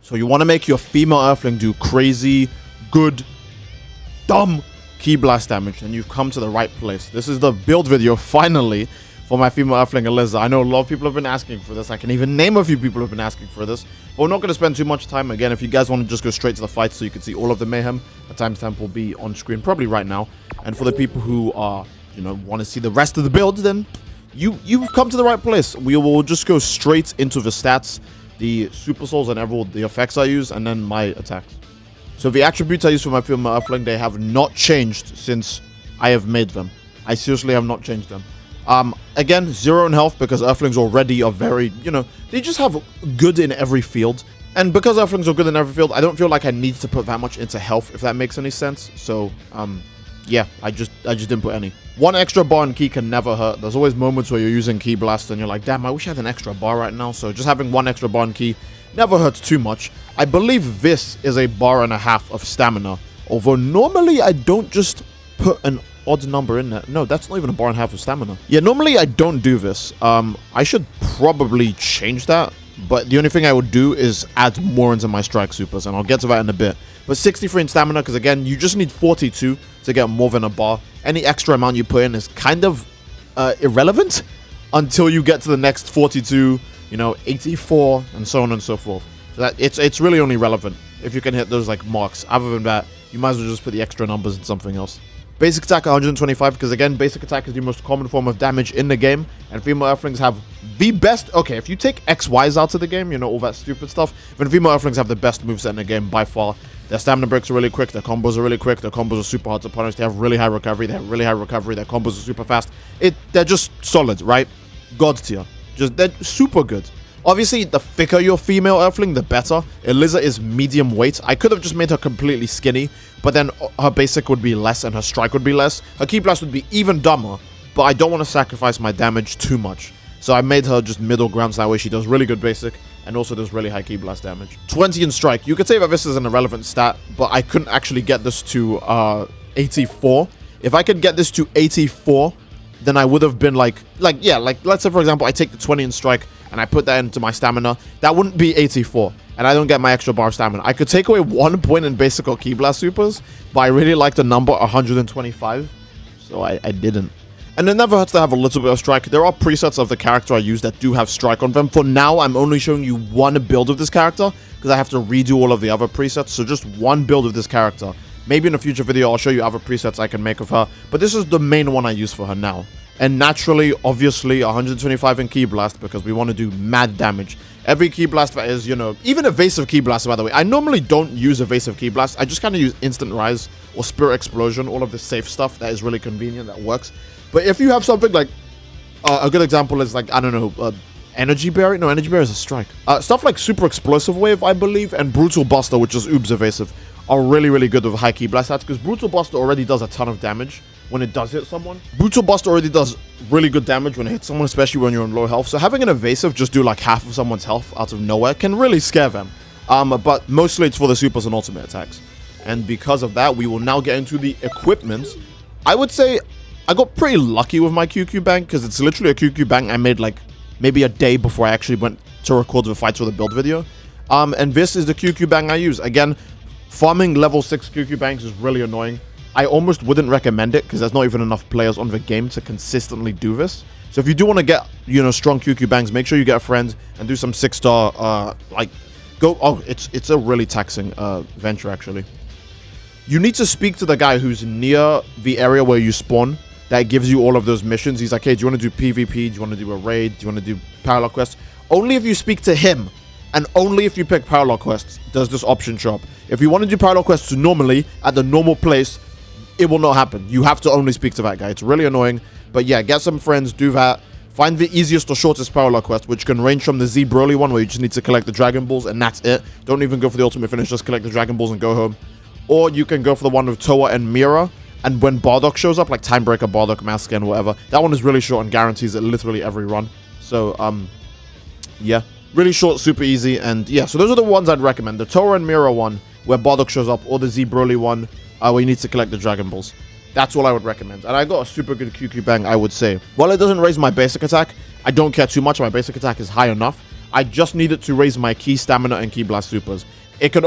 So you want to make your female Earthling do crazy, good, dumb Ki Blast damage, and you've come to the right place. This is the build video, finally, for my female Earthling Eliza. I know a lot of people have been asking for this. I can even name a few people who have been asking for this. But we're not going to spend too much time. Again, if you guys want to just go straight to the fight so you can see all of the mayhem, a timestamp will be on screen probably right now. And for the people who are, want to see the rest of the build, then you've come to the right place. We will just go straight into the stats, the super souls, and the effects I use, and then my attacks. So the attributes I use for my female Earthling, they have not changed since I have made them. I seriously have not changed them. Again, 0 in health because Earthlings already are very, they just have good in every field. And because Earthlings are good in every field, I don't feel like I need to put that much into health, if that makes any sense. So, yeah, I just didn't put any. 1 extra bar in Ki can never hurt. There's always moments where you're using Ki Blast and you're like, damn, I wish I had an extra bar right now. So just having 1 extra bar in Ki never hurts too much. I believe this is a bar and a half of stamina. Although normally I don't just put an odd number in there. No, that's not even a bar and a half of stamina. Yeah, normally I don't do this. I should probably change that. But the only thing I would do is add more into my strike supers, and I'll get to that in a bit. But 63 in stamina, because again, you just need 42 to get more than a bar. Any extra amount you put in is kind of irrelevant until you get to the next 42, 84, and so on and so forth. So that it's really only relevant if you can hit those like marks. Other than that, you might as well just put the extra numbers in something else. Basic attack 125, because again, basic attack is the most common form of damage in the game, and female Earthlings have the best. Okay, if you take XYs out of the game, all that stupid stuff, then female Earthlings have the best moveset in the game by far. Their stamina breaks are really quick, their combos are really quick, their combos are super hard to punish, they have really high recovery, their combos are super fast. They're just solid, right? God tier. They're super good. Obviously, the thicker your female Earthling, the better. Eliza is medium weight. I could have just made her completely skinny, but then her basic would be less and her strike would be less. Her Ki Blast would be even dumber, but I don't want to sacrifice my damage too much. So I made her just middle ground, so that way she does really good basic and also does really high Ki Blast damage. 20 in strike. You could say that this is an irrelevant stat, but I couldn't actually get this to 84. If I could get this to 84, then I would have been let's say for example, I take the 20 in strike and I put that into my stamina, that wouldn't be 84, and I don't get my extra bar of stamina. I could take away 1 point in basic or Ki Blast supers, but I really like the number 125, so I didn't. And it never hurts to have a little bit of strike. There are presets of the character I use that do have strike on them. For now, I'm only showing you 1 build of this character, because I have to redo all of the other presets, so just 1 build of this character. Maybe in a future video, I'll show you other presets I can make of her, but this is the main one I use for her now. And naturally, obviously, 125 in Ki Blast, because we want to do mad damage. Every Ki Blast that is, even evasive Ki Blast, by the way. I normally don't use evasive Ki Blast. I just kind of use Instant Rise or Spirit Explosion, all of the safe stuff that is really convenient, that works. But if you have something like, a good example is like, I don't know, Energy Berry? No, Energy Berry is a strike. Stuff like Super Explosive Wave, I believe, and Brutal Buster, which is Oobs evasive, are really, really good with high Ki Blast stats, because Brutal Buster already does a ton of damage when it does hit someone. Brutal Buster already does really good damage when it hits someone, especially when you're on low health. So having an evasive just do like half of someone's health out of nowhere can really scare them. But mostly it's for the supers and ultimate attacks. And because of that, we will now get into the equipment. I would say I got pretty lucky with my QQ Bang, because it's literally a QQ Bang I made like maybe a day before I actually went to record the fights for the build video. And this is the QQ Bang I use. Again, farming level 6 QQ Bangs is really annoying. I almost wouldn't recommend it, because there's not even enough players on the game to consistently do this. So if you do want to get, strong QQ Bangs, make sure you get a friend and do some 6-star, it's a really taxing venture, actually. You need to speak to the guy who's near the area where you spawn that gives you all of those missions. He's like, hey, do you want to do PvP? Do you want to do a raid? Do you want to do parallel quests? Only if you speak to him, and only if you pick parallel quests, does this option show up. If you want to do parallel quests normally, at the normal place, it will not happen. You have to only speak to that guy. It's really annoying. But yeah, get some friends, do that. Find the easiest or shortest parallel quest, which can range from the Z Broly one, where you just need to collect the Dragon Balls, and that's it. Don't even go for the ultimate finish, just collect the Dragon Balls and go home. Or you can go for the one with Toa and Mira, and when Bardock shows up, like Timebreaker, Bardock, Masken, whatever, that one is really short and guarantees it literally every run. So, yeah. Really short, super easy, and yeah, so those are the ones I'd recommend. The Toa and Mira one, where Bardock shows up, or the Z Broly one, where you need to collect the Dragon Balls. That's all I would recommend. And I got a super good QQ Bang, I would say. While it doesn't raise my basic attack, I don't care too much. My basic attack is high enough. I just need it to raise my Ki Stamina and Ki Blast supers. It could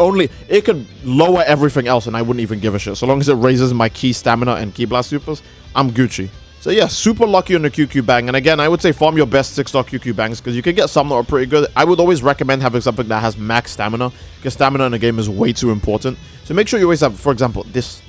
lower everything else and I wouldn't even give a shit. So long as it raises my Ki Stamina and Ki Blast supers, I'm Gucci. So yeah, super lucky on the QQ Bang. And again, I would say farm your best 6-star QQ Bangs because you can get some that are pretty good. I would always recommend having something that has max stamina because stamina in the game is way too important. So make sure you always have, for example, this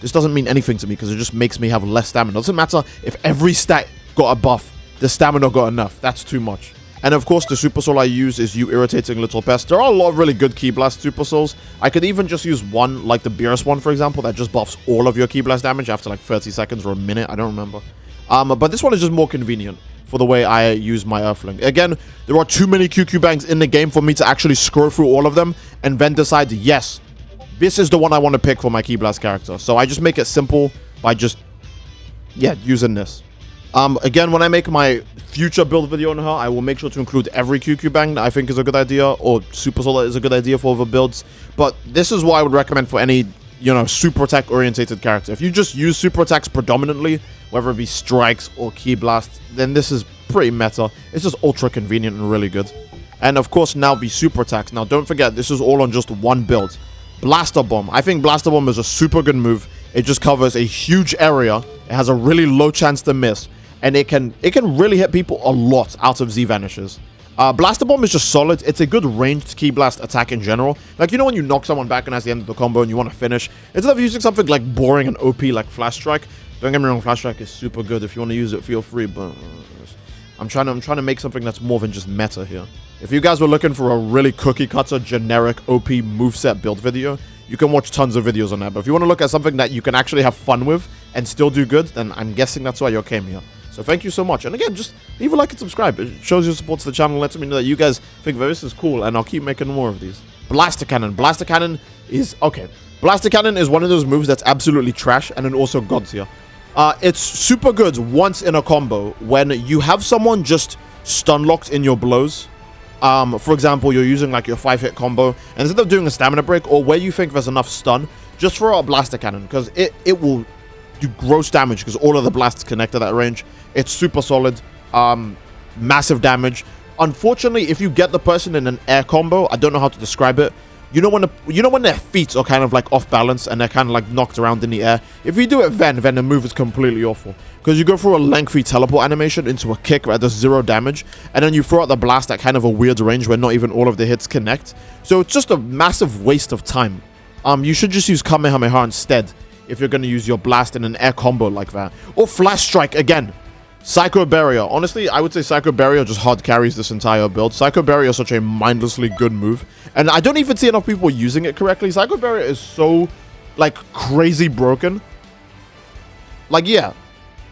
doesn't mean anything to me because it just makes me have less stamina. It doesn't matter if every stat got a buff, the stamina got enough. That's too much. And of course, the Super Soul I use is You Irritating Little Pest. There are a lot of really good Ki Blast Super Souls. I could even just use one, like the Beerus one, for example, that just buffs all of your Ki Blast damage after like 30 seconds or a minute. I don't remember. But this one is just more convenient for the way I use my Earthling. Again, there are too many QQ Bangs in the game for me to actually scroll through all of them and then decide, yes, this is the one I want to pick for my Ki Blast character. So I just make it simple by just, yeah, using this. Again, when I make my future build video on her, I will make sure to include every QQ Bang that I think is a good idea, or Super Soul is a good idea for other builds. But this is what I would recommend for any, you know, super attack orientated character. If you just use super attacks predominantly, whether it be strikes or Ki Blast, then this is pretty meta. It's just ultra convenient and really good. And of course, now the super attacks. Now, don't forget, this is all on just one build. Blaster Bomb. I think Blaster Bomb is a super good move. It just covers a huge area. It has a really low chance to miss. And it can really hit people a lot out of Z Vanishes. Blaster Bomb is just solid. It's a good ranged Ki Blast attack in general. Like, you know when you knock someone back and that's the end of the combo and you want to finish? Instead of using something like boring and OP like Flash Strike, don't get me wrong, Flash Strike is super good. If you want to use it, feel free. But I'm trying to make something that's more than just meta here. If you guys were looking for a really cookie cutter, generic OP moveset build video, you can watch tons of videos on that. But if you want to look at something that you can actually have fun with and still do good, then I'm guessing that's why you came here. So thank you so much. And again, just leave a like and subscribe. It shows your support to the channel, lets me know that you guys think that this is cool, and I'll keep making more of these. Blaster Cannon. Blaster Cannon is... okay. Blaster Cannon is one of those moves that's absolutely trash, and then also god tier. It's super good once in a combo when you have someone just stun locked in your blows. For example, you're using like your 5-hit combo, and instead of doing a stamina break, or where you think there's enough stun, just throw out a Blaster Cannon, because it will do gross damage because all of the blasts connect to that range. It's super solid, massive damage. Unfortunately, if you get the person in an air combo, I don't know how to describe it. You know when their feet are kind of like off balance and they're kind of like knocked around in the air. If you do it then the move is completely awful because you go through a lengthy teleport animation into a kick where there's 0 damage, and then you throw out the blast at kind of a weird range where not even all of the hits connect. So it's just a massive waste of time. You should just use Kamehameha instead if you're going to use your blast in an air combo like that. Or Flash Strike again. Psycho Barrier. Honestly, I would say Psycho Barrier just hard carries this entire build. Psycho Barrier is such a mindlessly good move. And I don't even see enough people using it correctly. Psycho Barrier is so, like, crazy broken. Like, yeah.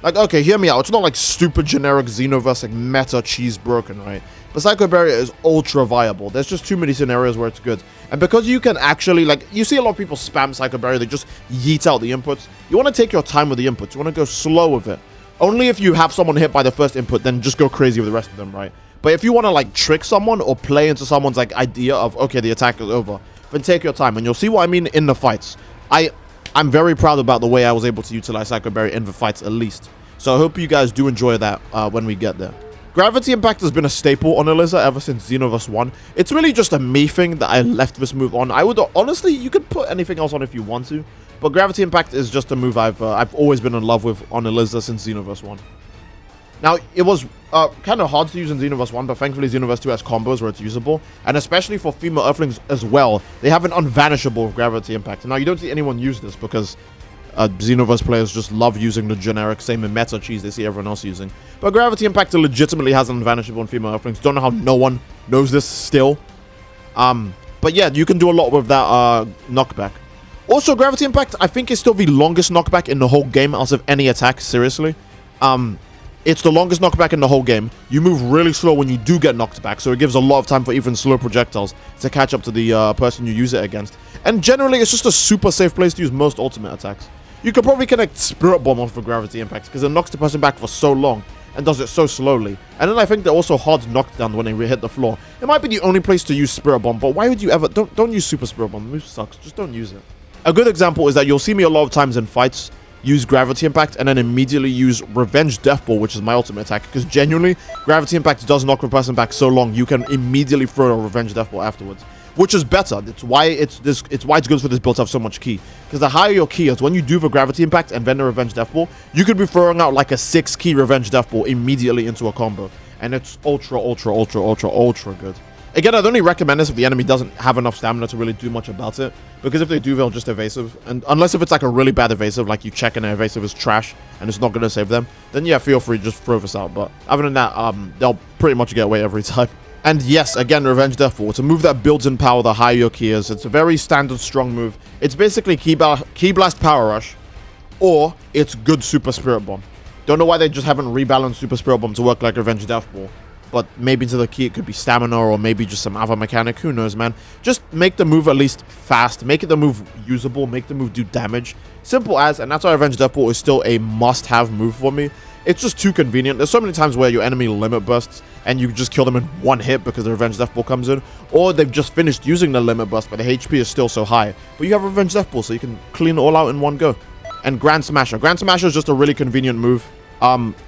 Like, okay, hear me out. It's not like stupid generic Xenoverse, like, meta cheese broken, right? But Psycho Barrier is ultra viable. There's just too many scenarios where it's good. And because you can actually, like, you see a lot of people spam Psycho Barrier. They just yeet out the inputs. You want to take your time with the inputs. You want to go slow with it. Only if you have someone hit by the first input, then just go crazy with the rest of them, right? But if you want to, like, trick someone or play into someone's, like, idea of, okay, the attack is over, then take your time. And you'll see what I mean in the fights. I'm very proud about the way I was able to utilize Psycho Barrier in the fights, at least. So I hope you guys do enjoy that when we get there. Gravity Impact has been a staple on Eliza ever since Xenoverse 1. It's really just a me thing that I left this move on. I would, honestly, you could put anything else on if you want to. But Gravity Impact is just a move I've always been in love with on Eliza since Xenoverse 1. Now, it was kind of hard to use in Xenoverse 1, but thankfully Xenoverse 2 has combos where it's usable. And especially for female Earthlings as well, they have an unvanishable Gravity Impact. Now, you don't see anyone use this because Xenoverse players just love using the generic same in meta cheese they see everyone else using. But Gravity Impact legitimately has an unvanishable in female Earthlings. Don't know how no one knows this still. But yeah, you can do a lot with that knockback. Also, Gravity Impact, I think, is still the longest knockback in the whole game out of any attack, seriously. It's the longest knockback in the whole game. You move really slow when you do get knocked back, so it gives a lot of time for even slow projectiles to catch up to the person you use it against. And generally, it's just a super safe place to use most ultimate attacks. You could probably connect Spirit Bomb off of Gravity Impact, because it knocks the person back for so long and does it so slowly. And then I think they're also hard knocked down when they hit the floor. It might be the only place to use Spirit Bomb, but why would you ever... Don't use Super Spirit Bomb. The move sucks. Just don't use it. A good example is that you'll see me a lot of times in fights use Gravity Impact, and then immediately use Revenge Death Ball, which is my ultimate attack. Because genuinely, Gravity Impact does knock a person back so long, you can immediately throw a Revenge Death Ball afterwards, which is better. It's why it's good for this build to have so much ki. Because the higher your ki is, when you do the Gravity Impact and then the Revenge Death Ball, you could be throwing out like a 6 ki Revenge Death Ball immediately into a combo, and it's ultra good. Again, I'd only recommend this if the enemy doesn't have enough stamina to really do much about it, because if they do, they'll just evasive. And unless if it's like a really bad evasive, like you check and an evasive is trash and it's not going to save them, then yeah, feel free to just throw this out. But other than that, they'll pretty much get away every time. And yes, again, Revenge Death Ball. It's a move that builds in power the higher your ki is. It's a very standard strong move. It's basically Ki Blast Power Rush, or it's good Super Spirit Bomb. Don't know why they just haven't rebalanced Super Spirit Bomb to work like Revenge Death Ball. But maybe to the key, it could be stamina, or maybe just some other mechanic. Who knows, man? Just make the move at least fast. Make it the move usable. Make the move do damage. Simple as, and that's why Revenge Death Ball is still a must-have move for me. It's just too convenient. There's so many times where your enemy limit bursts, and you just kill them in one hit because the Revenge Death Ball comes in. Or they've just finished using the limit burst, but the HP is still so high. But you have Revenge Death Ball, so you can clean it all out in one go. And Grand Smasher. Grand Smasher is just a really convenient move.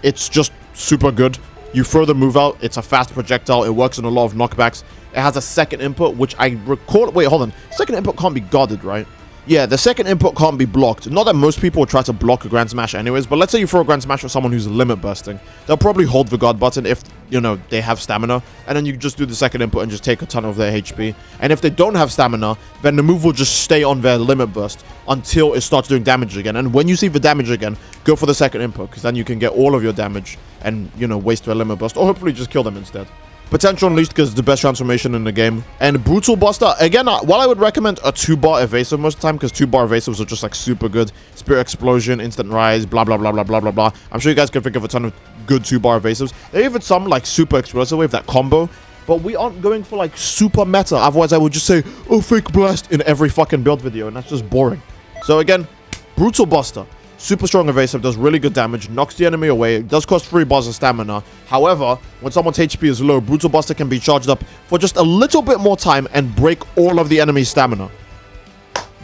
It's just super good. You throw the move out, it's a fast projectile, it works on a lot of knockbacks. It has a second input, which I recall... Wait, hold on. Second input can't be guarded, right? Yeah, the second input can't be blocked. Not that most people would try to block a Grand Smash anyways, but let's say you throw a Grand Smash at someone who's limit bursting. They'll probably hold the guard button if, you know, they have stamina, and then you just do the second input and just take a ton of their HP. And if they don't have stamina, then the move will just stay on their limit burst until it starts doing damage again. And when you see the damage again, go for the second input, because then you can get all of your damage and, you know, waste their limit burst, or hopefully just kill them instead. Potential Unleashed, because it's the best transformation in the game. And Brutal Buster, again, while I would recommend a 2-bar evasive most of the time, because 2-bar evasives are just like super good. Spirit Explosion, Instant Rise, blah, blah, blah, blah, blah, blah, blah. I'm sure you guys can think of a ton of good 2-bar evasives. There are even some like Super Explosive Wave, that combo. But we aren't going for like super meta. Otherwise, I would just say, oh, Fake Blast in every fucking build video, and that's just boring. So again, Brutal Buster. Super strong evasive, does really good damage, knocks the enemy away, it does cost 3 bars of stamina. However, when someone's HP is low, Brutal Buster can be charged up for just a little bit more time and break all of the enemy's stamina.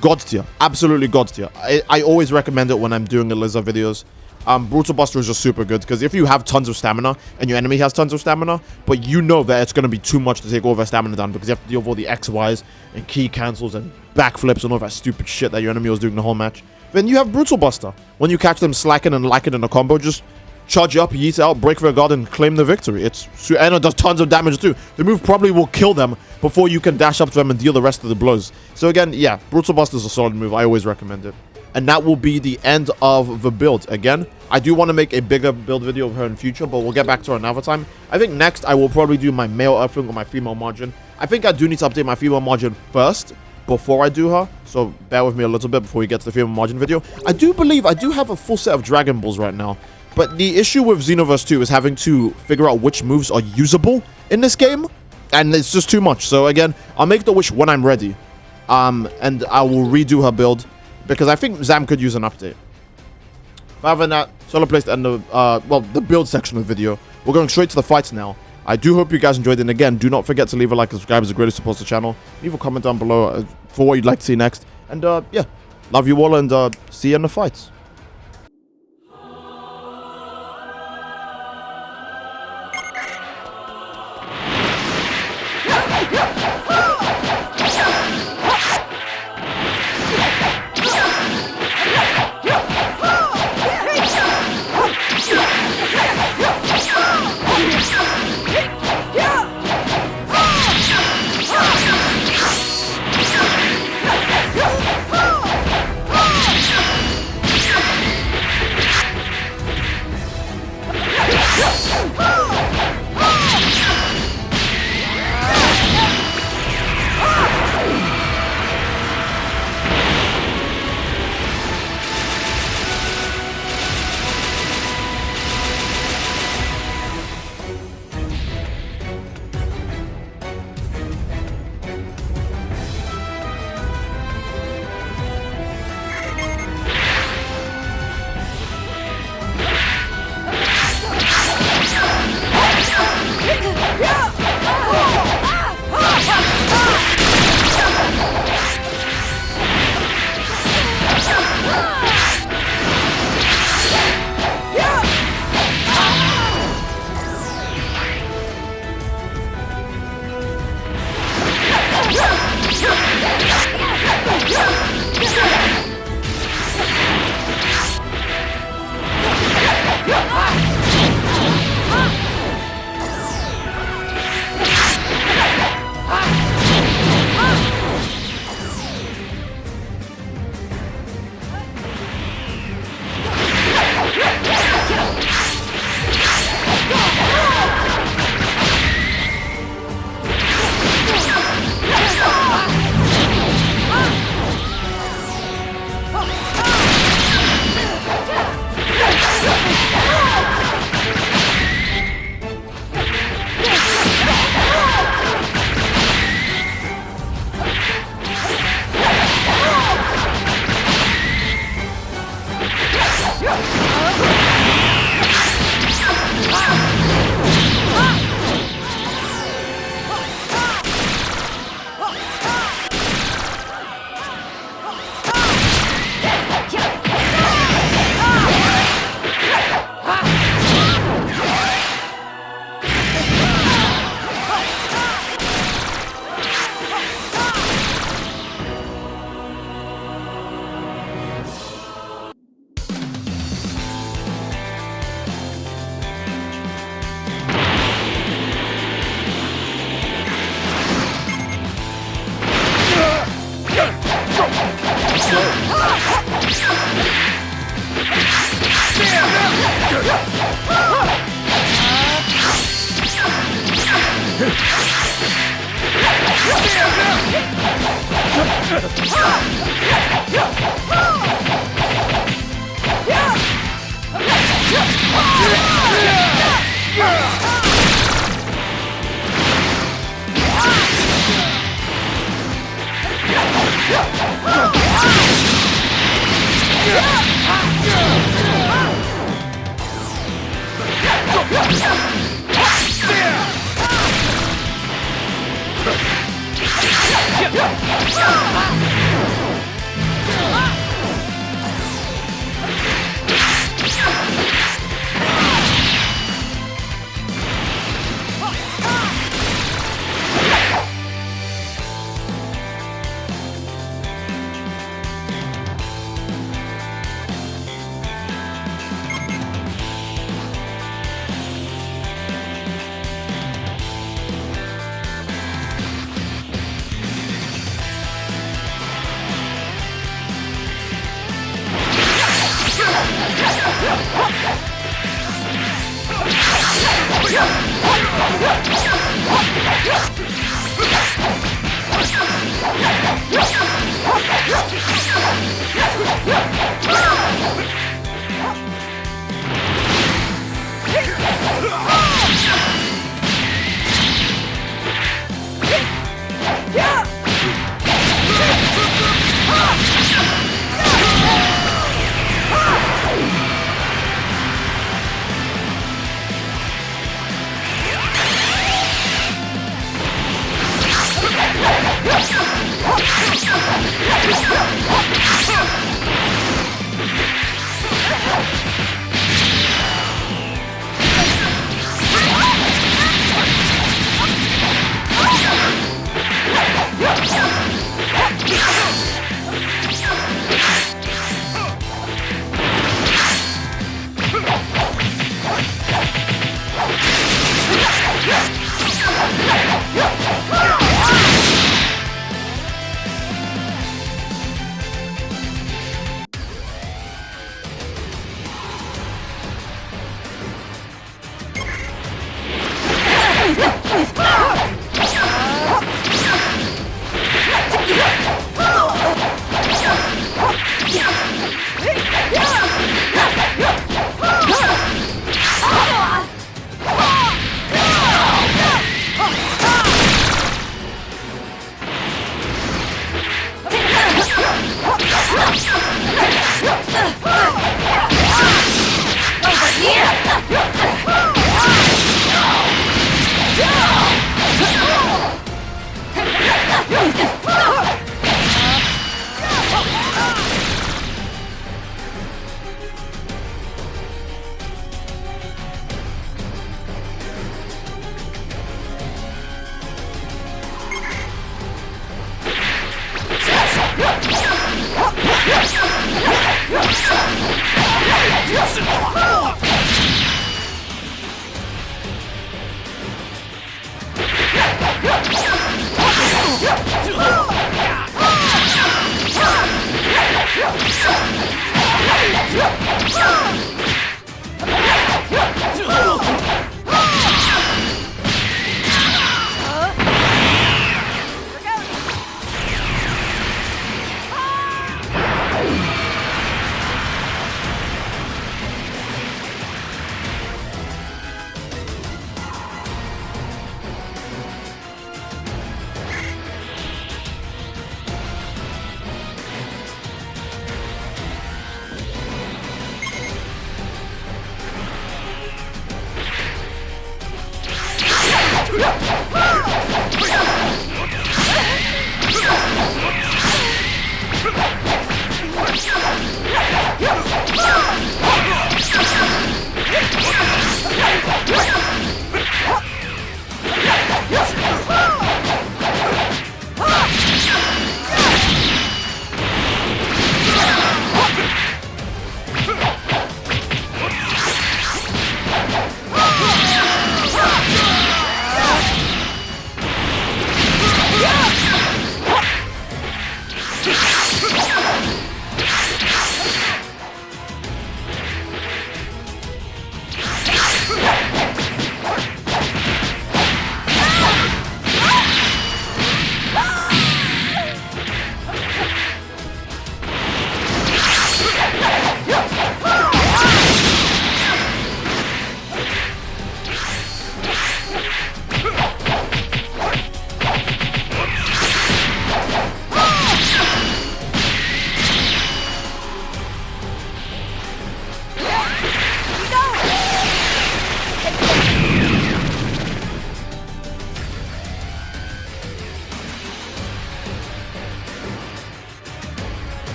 God tier. Absolutely God tier. I always recommend it when I'm doing Eliza videos. Brutal Buster is just super good, because if you have tons of stamina and your enemy has tons of stamina, but you know that it's going to be too much to take all their stamina down because you have to deal with all the XYs and key cancels and backflips and all that stupid shit that your enemy was doing the whole match, then you have Brutal Buster. When you catch them slacking and lacking in a combo, just charge up, yeet out, break their guard, and claim the victory. And it does tons of damage too. The move probably will kill them before you can dash up to them and deal the rest of the blows. So again, yeah, Brutal Buster is a solid move. I always recommend it. And that will be the end of the build. Again, I do want to make a bigger build video of her in future, but we'll get back to her another time. I think next I will probably do my male Earthling or my female margin. I think I do need to update my female margin first before I do her, so bear with me a little bit before we get to the female margin video. I do believe I do have a full set of Dragon Balls right now, but the issue with Xenoverse 2 is having to figure out which moves are usable in this game, and it's just too much. So again, I'll make the wish when I'm ready, and I will redo her build, because I think Zam could use an update. But other than that, solo place to end the build section of the video. We're going straight to the fights now. I do hope you guys enjoyed it, and again, do not forget to leave a like and subscribe, as the greatest support to the channel. Leave a comment down below for what you'd like to see next. And yeah, love you all, and see you in the fights.